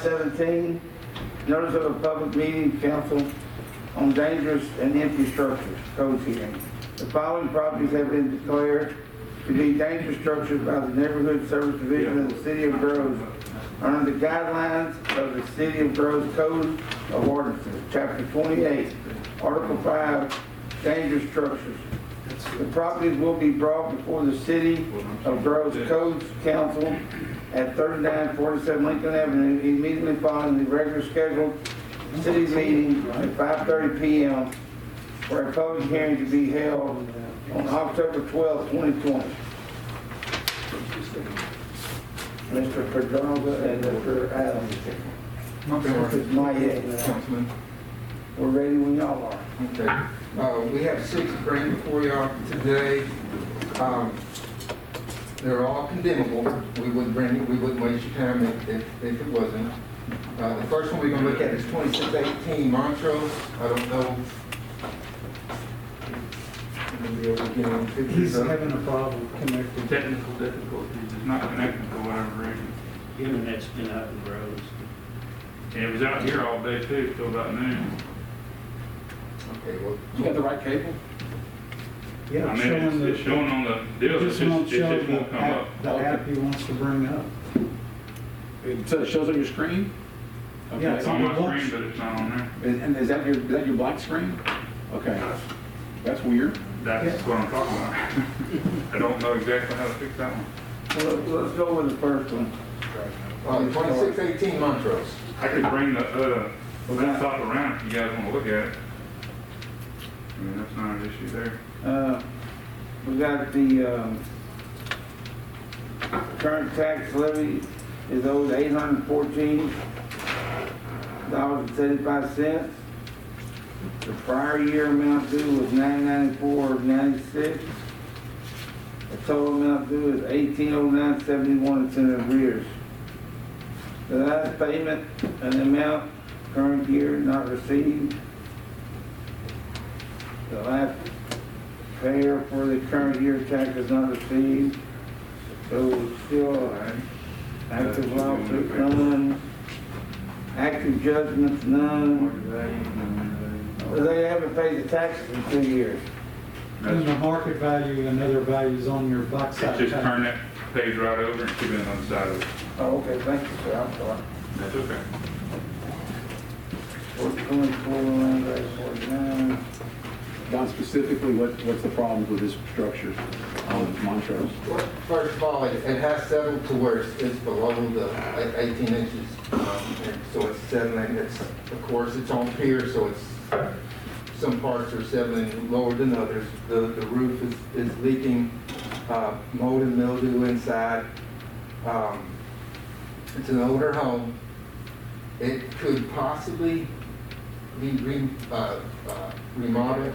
17, notice of a public meeting, council on dangerous and empty structures, code hearing. The following properties have been declared to be dangerous structures by the Neighborhood Service Division of the City of Groves under the guidelines of the City of Groves Code of Ordinances, Chapter 28, Article 5, dangerous structures. The properties will be brought before the City of Groves Codes Council at 3947 Lincoln Avenue immediately following the regular scheduled city meeting at 5:30 p.m. for a public hearing to be held on October 12, 2020. Mr. Pedrosa and Mr. Adams. Mr. Mayette. We're ready when y'all are. Okay. We have 6 to bring before y'all today. They're all condemnable. We wouldn't waste your time if it wasn't. The first one we're going to look at is 2618 Montrose. I don't know. He's having a problem connecting. Technical difficulties, it's not connected for whatever reason. Internet's been out in the roads. And it was out here all day too, till about noon. Okay, well, You got the right cable? Yeah, I mean, it's showing on the deal, it just won't come up. The app he wants to bring up. So it shows on your screen? Okay. Yeah, It's on my screen, but it's not on there. And is that your black screen? Okay. That's weird. That's what I'm talking about. I don't know exactly how to fix that one. Well, let's go with the first one. 2618 Montrose. I could bring the laptop around if you guys want to look at it. I mean, that's not an issue there. We got the current tax levy is owed $814.75. The prior year amount due was $994.96. The total amount due is $1809.71. It's in arrears. The last payment and amount current year not received. The last payer for the current year tax is not received. So still active lawsuit, none. Active judgments, none. They haven't paid the taxes in 2 years. And the market value and other values on your backside. Just turn that page right over and keep it on the side of it. Oh, okay, thank you, sir, I'm sorry. That's okay. 424, land rate 49. Don, specifically, what's the problem with this structure on Montrose? First of all, it has settled to where it's below the 18 inches. And so it's settling. Of course, it's on pier, so it's some parts are settling lower than others. The roof is leaking mold and mildew inside. It's an older home. It could possibly be remodeled.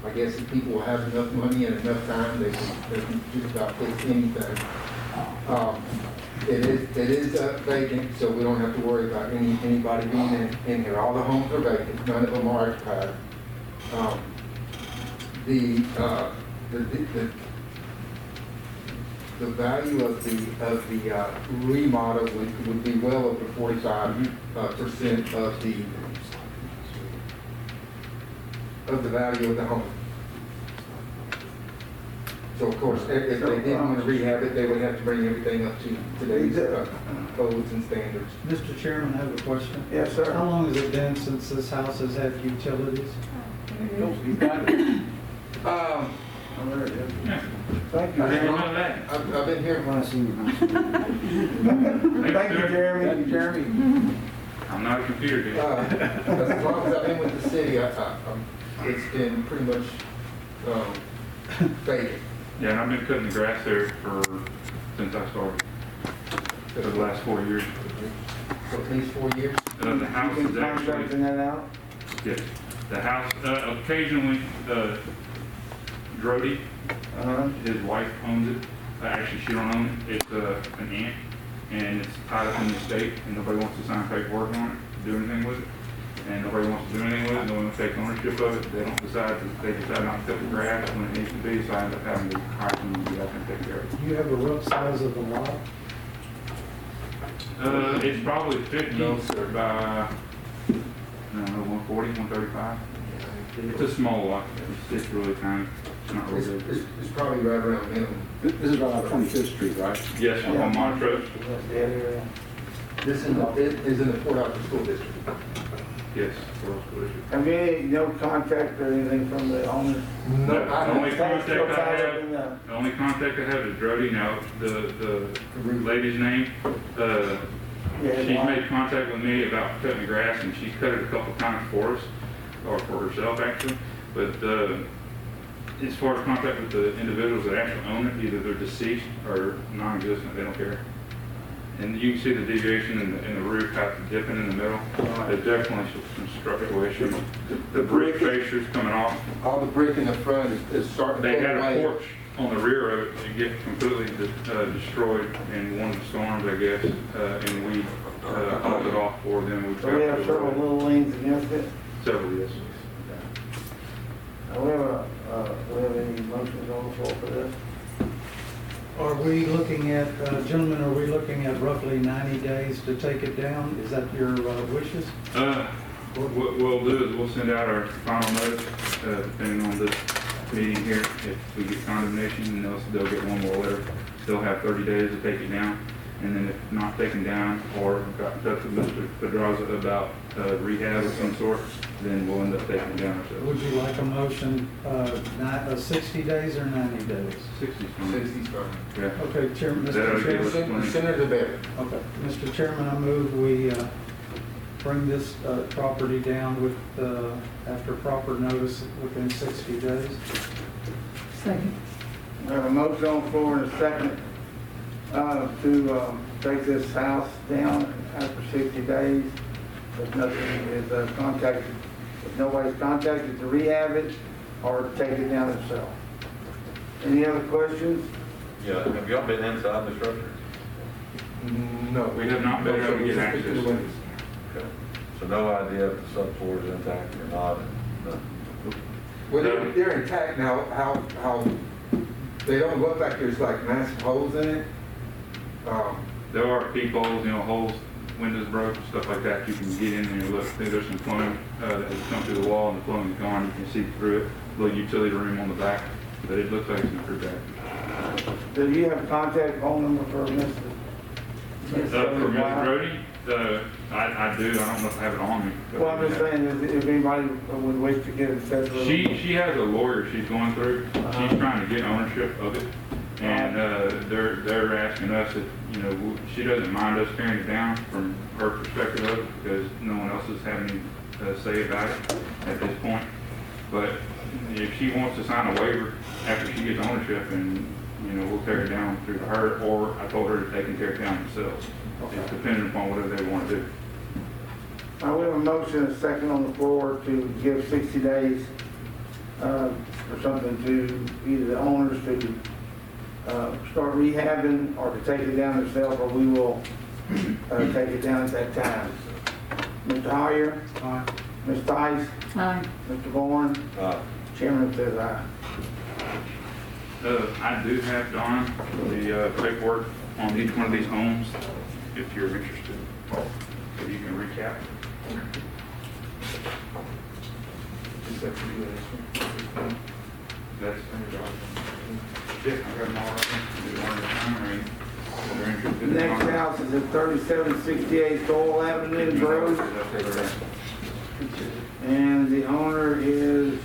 I guess if people have enough money and enough time, they can just about fix anything. It is vacant, so we don't have to worry about anybody being in here. All the homes are vacant, none of them are occupied. The value of the remodel would be well over 45% of the value of the home. So of course, if they did want to rehab it, they would have to bring everything up to today's codes and standards. Mr. Chairman, I have a question. Yes, sir. How long has it been since this house has had utilities? You got it. Oh, there it is. Yeah. Thank you, I didn't Jeremy. know that. I've been here. Thank you, Jeremy. Thank you, Jeremy. I'm not a computer guy. As long as I've been with the city, it's been pretty much vacant. Yeah, and I've been cutting the grass there since I started. For the last 4 years. For at least 4 years. The house You is been actually, contracting that out? yes, the house, occasionally, Drody, his wife owns it. Actually, she don't own it. It's an aunt, and it's tied up in the estate, and nobody wants to sign paperwork on it, do anything with it. And nobody wants to do anything with it, no one wants to take ownership of it. They decide not to cut the grass when it needs to be, so I end up having to hire someone to go out and take care of it. Do you have a rough size of the lot? It's probably 50 No, sir. by, I don't know, 140, 135. It's a small lot. It's really tiny. It's not It's, really big. it's probably right around minimum. This is right off 25th Street, right? Yes, on Montrose. This is, it is in the Port Arthur School District. Yes. Rural School District. Have you any, no contact or anything from the owner? No, The I only don't. contact Still I tied up have, in the- the only contact I have is Jody. Now, the lady's name, Yeah, she's why? made contact with me about cutting the grass, and she's cut it a couple times for us, or for herself actually. But as far as contact with the individuals that actually own it, either they're deceased or non-existent, they don't care. And you can see the deviation in the roof, how it's dipping in the middle. There's definitely some structural issues. The brick fascia's coming off. All the brick in the front is starting to They pull had a away. porch on the rear of it to get completely destroyed in one of the storms, I guess, and we hauled it off for them. So we have several little liens against it. Several, yes. We have any motions on the floor for this? Are we looking at, gentlemen, are we looking at roughly 90 days to take it down? Is that your wishes? What we'll do is we'll send out our final notice, depending on this meeting here. If we get condemnation, and they'll get one more letter. They'll have 30 days to take it down. And then if not taken down, or got in touch with Mr. Pedraza about rehab of some sort, then we'll end up taking it down ourselves. Would you like a motion, 60 days or 90 days? 60's fine. 60's fine. Yeah. Okay, Chairman, That'll Mr. give us Chairman. The sooner the better. Okay, Mr. Chairman, I move we bring this property down with, after proper notice within 60 days. Second. We have a motion on the floor and a second to take this house down after 60 days. If nothing is contacted, if nobody's contacted to rehab it or to take it down themselves. Any other questions? Yeah, have y'all been inside the structure? No. We have not been able to get access to it. Okay. So no idea if the subfloor is intact or not? No. Well, they're intact now. How they don't look like there's like massive holes in it. There are peepholes, holes, windows broke, stuff like that. You can get in there and look. There's some plumbing that has come through the wall, and the plumbing's gone. You can see through it. Little utility room on the back, but it looks like it's not pretty bad. Do you have a contact phone number for Mr.? For Ms. Brody, I do. I don't know if I have it on me. but- Well, I'm just saying, if anybody would wish to get in touch with She has a lawyer she's going through. She's trying to get ownership of it. And they're asking us if, she doesn't mind us tearing it down from her perspective of it because no one else is having any say about it at this point. But if she wants to sign a waiver after she gets ownership, and we'll tear it down through her, or I told her that they can tear it down themselves. It's dependent upon whatever they want to do. we have a motion and a second on the floor to give 60 days for something to either the owners to start rehabbing or to take it down themselves, or we will take it down at that time. Mr. Hoyer, Aye. Ms. Tice, Aye. Mr. Bourne, Chairman says aye. I do have, Don, the paperwork on each one of these homes, if you're interested. So you can recap. Is that for you, Ashley? That's yeah, I got them all right. Do one at a time, I mean, if you're interested in Next it. house is at 3768 Doyle Avenue, Grove, and the owner is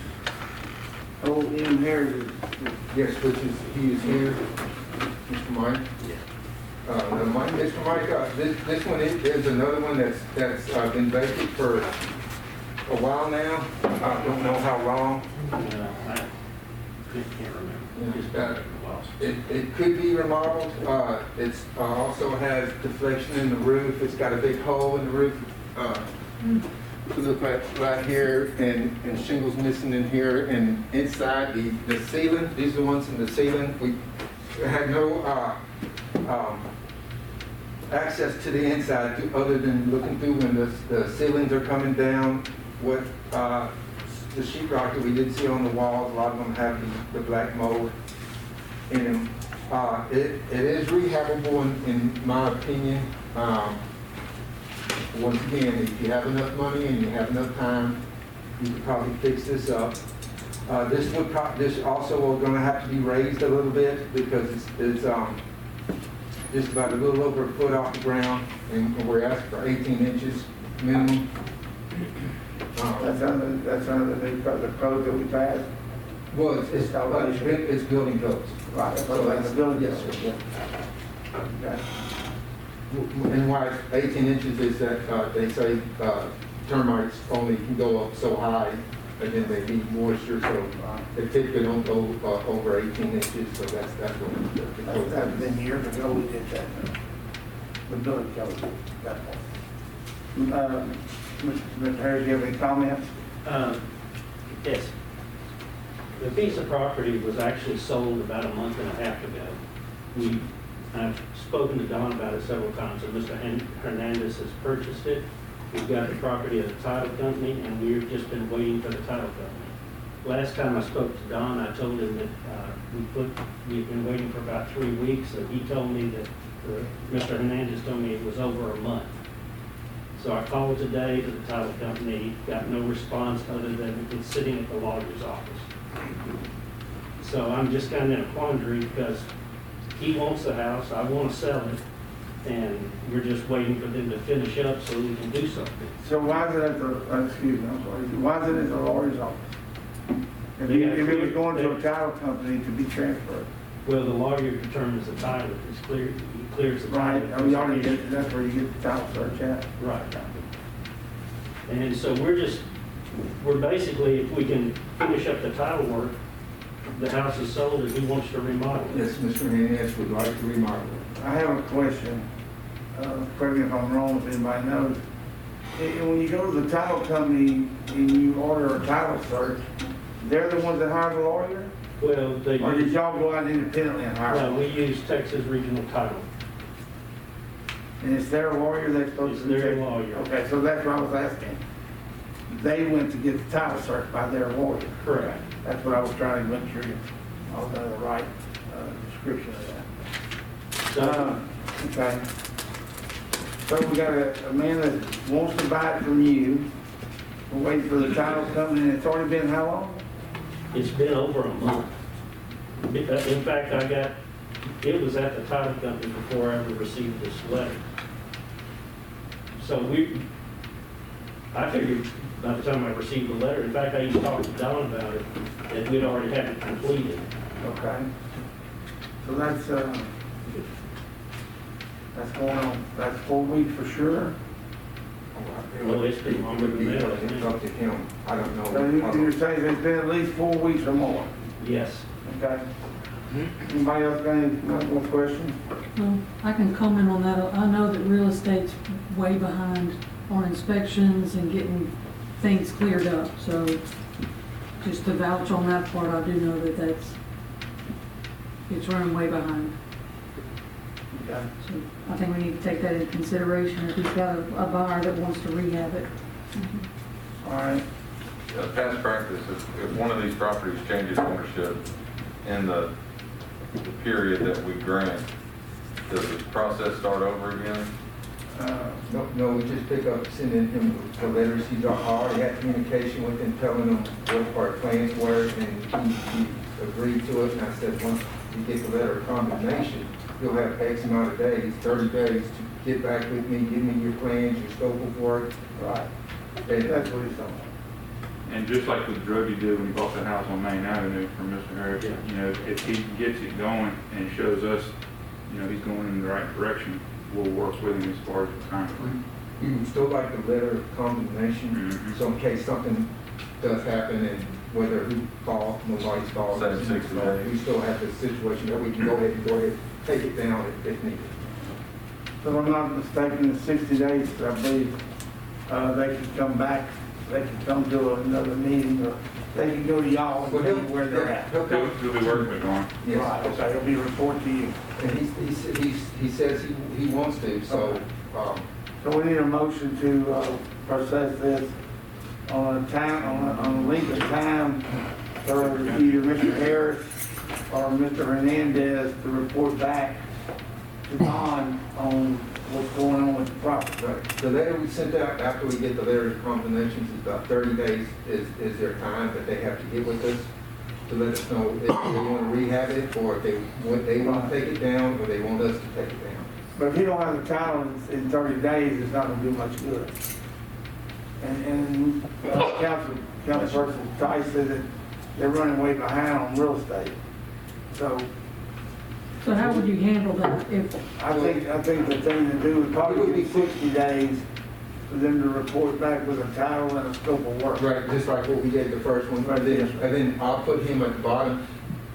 O.M. Heritage. Yes, he is here, Mr. Mike. Mr. Mike, this one is another one that's been vacant for a while now. I don't know how long. I can't remember. It could be remodeled. It's also has deflection in the roof. It's got a big hole in the roof. Look right here, and shingles missing in here, and inside the ceiling. These are the ones in the ceiling. We had no access to the inside other than looking through windows. The ceilings are coming down. What the sheetrock that we did see on the walls, a lot of them have the black mold in them. It is rehabable in my opinion. Once again, if you have enough money and you have enough time, you could probably fix this up. This also gonna have to be raised a little bit because it's just about a little over a foot off the ground, and we're asking for 18 inches minimum. That's under the code that we passed. Well, it's building codes. Right, that's So like the building. yes, sir. Okay. And why it's 18 inches is that they say termites only can go up so high, and then they need moisture, so they typically don't go over 18 inches, so that's what the code That's is. been years ago we did that. The building code, that one. Mr. Harris, do you have any comments? Yes. The piece of property was actually sold about a month and a half ago. I've spoken to Don about it several times, and Mr. Hernandez has purchased it. We've got the property at the title company, and we've just been waiting for the title company. Last time I spoke to Don, I told him that we've been waiting for about 3 weeks, and he told me that, Mr. Hernandez told me it was over a month. So I called today to the title company, got no response other than it's sitting at the lawyer's office. So I'm just kind of in a quandary because he wants the house, I want to sell it, and we're just waiting for them to finish up so we can do something. So why is it at the, excuse me, I'm sorry, why is it at the lawyer's office? If They got it was clear- going to a title company to be transferred, Well, the lawyer determines the title, it's clear, he clears the right? title. I mean, you already get, that's where you get the title search at. Right. And so we're basically, if we can finish up the title work, the house is sold and he wants to remodel it. Yes, Mr. Hernandez would like to remodel it. I have a question, correct me if I'm wrong, if anybody knows. When you go to the title company and you order a title search, they're the ones that hire the lawyer? Well, they Or did use, y'all go out independently and hire no, one? we use Texas Regional Title. And it's their lawyer that's supposed It's to? their check? lawyer. Okay, so that's what I was asking. They went to get the title search by their lawyer? Correct. That's what I was trying to make sure I was under the right description of that. So, Okay. So we got a man that wants to buy it from you. We're waiting for the title company, and it's already been how long? it's been over a month. In fact, it was at the title company before I ever received this letter. So I figured by the time I received the letter, in fact, I even talked to Don about it, that we'd already had it completed. Okay. So that's going on, that's 4 weeks for sure? Well, it's been longer than that, I It's think. up to him. I don't know. So you're saying it's been at least 4 weeks or more? Yes. Okay. Anybody else got any more questions? Well, I can comment on that. I know that real estate's way behind on inspections and getting things cleared up, so just to vouch on that part, I do know that it's running way behind. Okay. So I think we need to take that into consideration if he's got a buyer that wants to rehab it. All right. Past practice, if one of these properties changes ownership in the period that we grant, does the process start over again? No, we just pick up, sending him the letters. He's already had communication with him, telling him what our plans were, and he agreed to it. And I said, once you get the letter of condemnation, you'll have X amount of days, 30 days, to get back with me, give me your plans, your scope of work. Right. And That's what he's talking And just like with the drug he did when he bought that house on Main Avenue from Mr. Harris, you know, if he gets it going and shows us, you know, he's going in the right direction, we'll work with him as far as the time frame. we would still like the letter of condemnation, Mhm. so in case something does happen, and whether who fault, nobody's fault. Same 60 days. We still have the situation that we can go ahead, take it down if needed. So if I'm not mistaken, in 60 days, I believe, they could come back, they could come to another meeting, or they can go to y'all and Well, tell you where they're at. He'll He'll come, be working with Dawn. yes. Right, okay, it'll be a report to you. And he says he wants to, so, So we need a motion to process this on a length of time for either Mr. Harris or Mr. Hernandez to report back to Don on what's going on with the property. Right. The letter we sent out after we get the letter of confirmations is about 30 days is their time that they have to get with us to let us know if they want to rehab it or if they want to take it down or they want us to take it down. But if you don't have the title in 30 days, it's not gonna do much good. And Councilperson Tice said that they're running way behind on real estate. So So how would you handle that if, I think the thing to do would probably be 60 days for them to report back with a title and a scope of work. Right, just like what we did the first one. Right. And then I'll put him at the bottom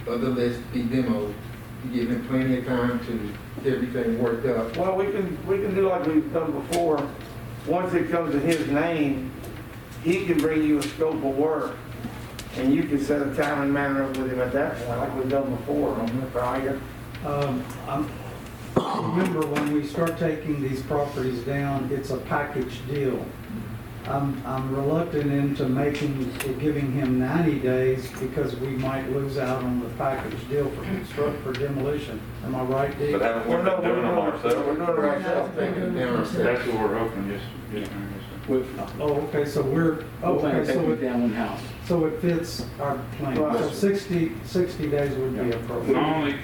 of the list, be demoed, to give him plenty of time to get everything worked up. Well, we can do like we've done before. Once it comes to his name, he can bring you a scope of work, and you can set a time and manner up with him at that point, like we've done before on the fire. Remember, when we start taking these properties down, it's a package deal. I'm reluctant into giving him 90 days because we might lose out on the package deal for demolition. Am I right, Dee? But haven't we been doing them We're ourselves? doing it ourselves. Taking it down ourselves. That's what we're hoping, yes. With, Oh, okay, so we're, we'll plan to okay, take so it down in-house. so it fits our plan. Right. So 60 days would be appropriate.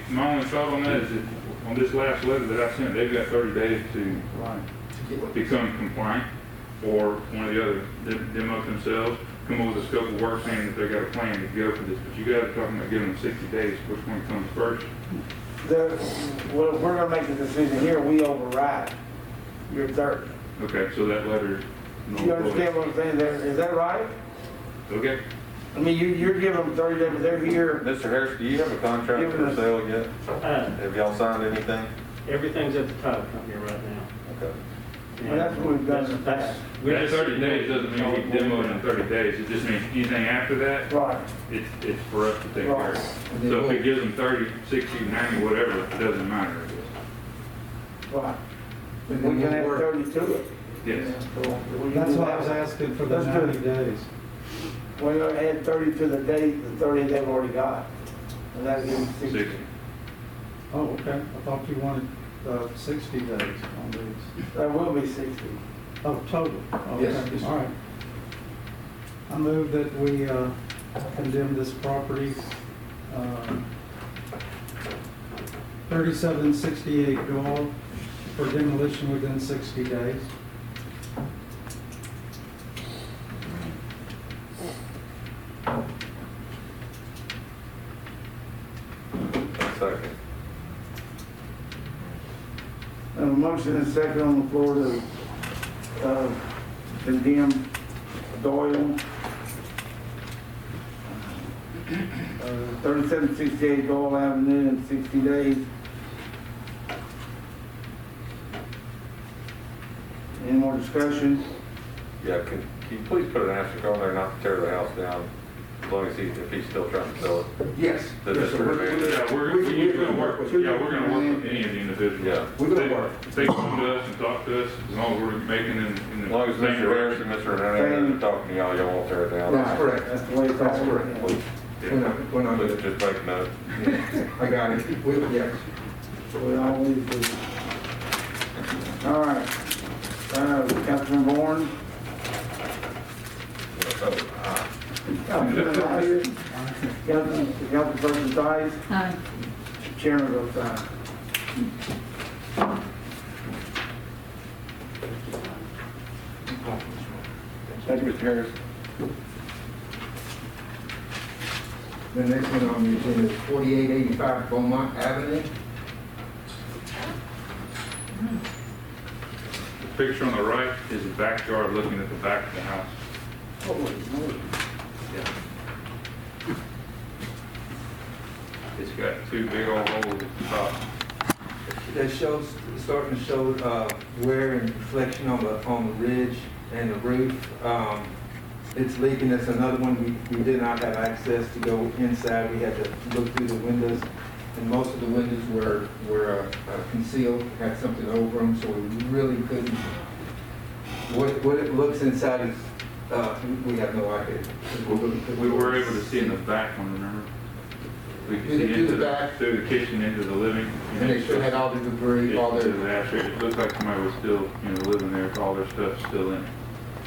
My only thought on that is that on this last letter that I sent, they've got 30 days to become compliant, or one of the other, demo it themselves, come up with a scope of work saying that they got a plan to go for this. But you guys are talking about giving them 60 days, which one comes first? Well, if we're gonna make the decision here, we override your 30. Okay, so that letter. You understand what I'm saying there? Is that right? Okay. I mean, you're giving them 30 days, but they're here. Mr. Harris, do you have a contract Give for us- sale yet? Uh, Have y'all signed anything? Everything's at the title company right now. Okay. Well, that's what we've done in the That's- past. we're That just- 30 days doesn't mean we demo it in 30 days. It just means anything after that, Right. it's for us to take care of. Right. So if it gives them 30, 60, 90, whatever, it doesn't matter, I guess. Right. And We then can we'll add work. 30 to it. Yes. So we can That's do why I that. was asking for the Let's do 90 it. days. We're gonna add 30 to the date, the 30 they've already got. And that'll give them 60. 60. Oh, okay. I thought you wanted 60 days on these. That will be 60. Oh, total? Yes, Okay, yes. all right. I move that we condemn this property, 3768 Dole, for demolition within 60 days. Second. A motion and second on the floor to condemn Doyle. 3768 Doyle Avenue in 60 days. Any more discussion? Yeah, can you please put an asterisk on there not to tear the house down, as long as if he's still trying to sell it? Yes. That Yes, is sir. pretty bad. Yeah, we're gonna work with any of the individuals. Yeah. We're gonna work. If they come to us and talk to us, as long as we're making in As the long as same Mr. Harris direction. and Mr. Hernandez are talking to y'all, y'all won't tear it down. That's correct. That's the way it's That's all. correct. Please, We're not just good. make a note. I got it. Yes. We always do. All right. Councilman Bourne. Councilman Tice. Councilperson Tice. aye. Chairman votes aye. Thank you, Mr. Harris. The next one on the agenda is 4885 Beaumont Avenue. The picture on the right is the backyard looking at the back of the house. Yeah. It's got two big old holes at the top. That shows, starting to show wear and reflection on the ridge and the roof. It's leaking. That's another one. We did not have access to go inside. We had to look through the windows, and most of the windows were concealed, had something over them, so we really couldn't. What it looks inside is we have no idea. We were able to see in the back one, remember? We can Through see the into back. through the kitchen, into the living. And they still had all the debris, all Into their, the ashtray. It looks like somebody was still, living there with all their stuff still in it.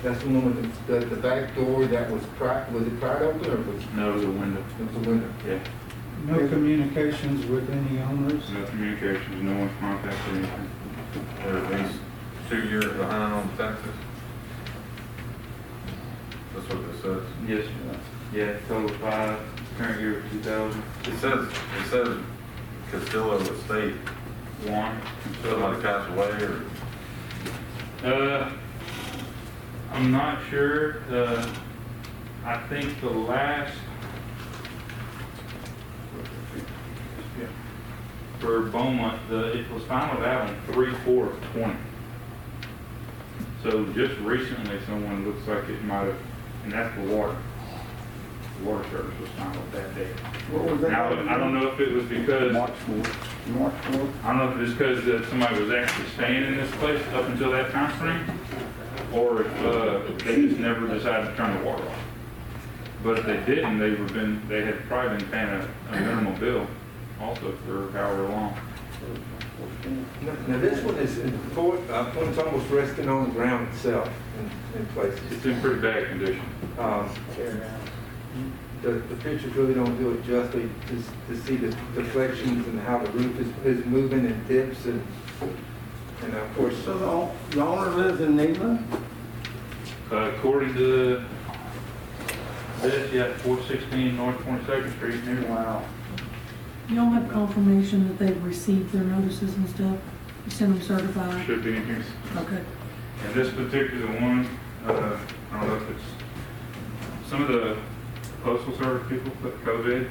that's the one with the back door that was pried, was it pried open or was No, it was a window. it was a window? Yeah, No communications with any owners? no communications, no one's contacted anything. They're at least 2 years behind on taxes. That's what this says. Yes, yeah, total 5, current year 2000. It says Castillo Estate, One. somebody passed away or, I'm not sure, I think the last, for Beaumont, it was final out on 3/4/20. So just recently, someone looks like it might have, and that's the water. The water service was final that day. What was that? Now, I don't know if it was because, March 4th. March 4th? I don't know if it's because somebody was actually staying in this place up until that time frame, or if they just never decided to turn the water off. But if they didn't, they had probably been paying a minimal bill also for however long. Now, this one is, it's almost resting on the ground itself in places. It's in pretty bad condition. The pictures really don't do it justice to see the deflections and how the roof is moving and dips and of course. So the owner lives in Neyland? According to this, yeah, 416 North 22nd Street, near Wow. Y'all have confirmation that they've received their notices and stuff? You sent them certified? should be in here. Okay. And this particular one, I don't know if it's, some of the postal service people put COVID,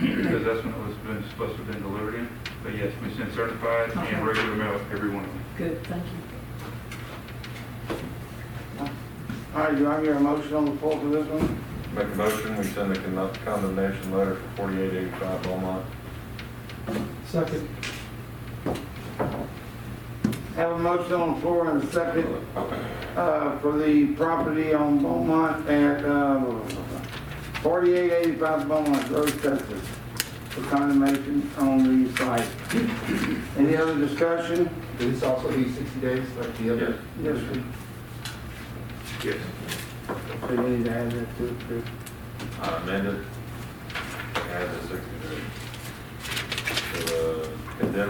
because Okay. that's when it was supposed to have been delivered in. But yes, we sent certified Okay. and regular mail, every one of them. Good, thank you. All right, do I hear a motion on the floor for this one? make a motion, we send a condemnation letter for 4885 Beaumont. Second. Have a motion on the floor and a second, for the property on Beaumont at, 4885 Beaumont Road, Texas, for condemnation on the site. Any other discussion? Will this also be 60 days like the other? Yes, sir. Yes. So you need to add that to it, too. Amended, add the 60 days. So, condemn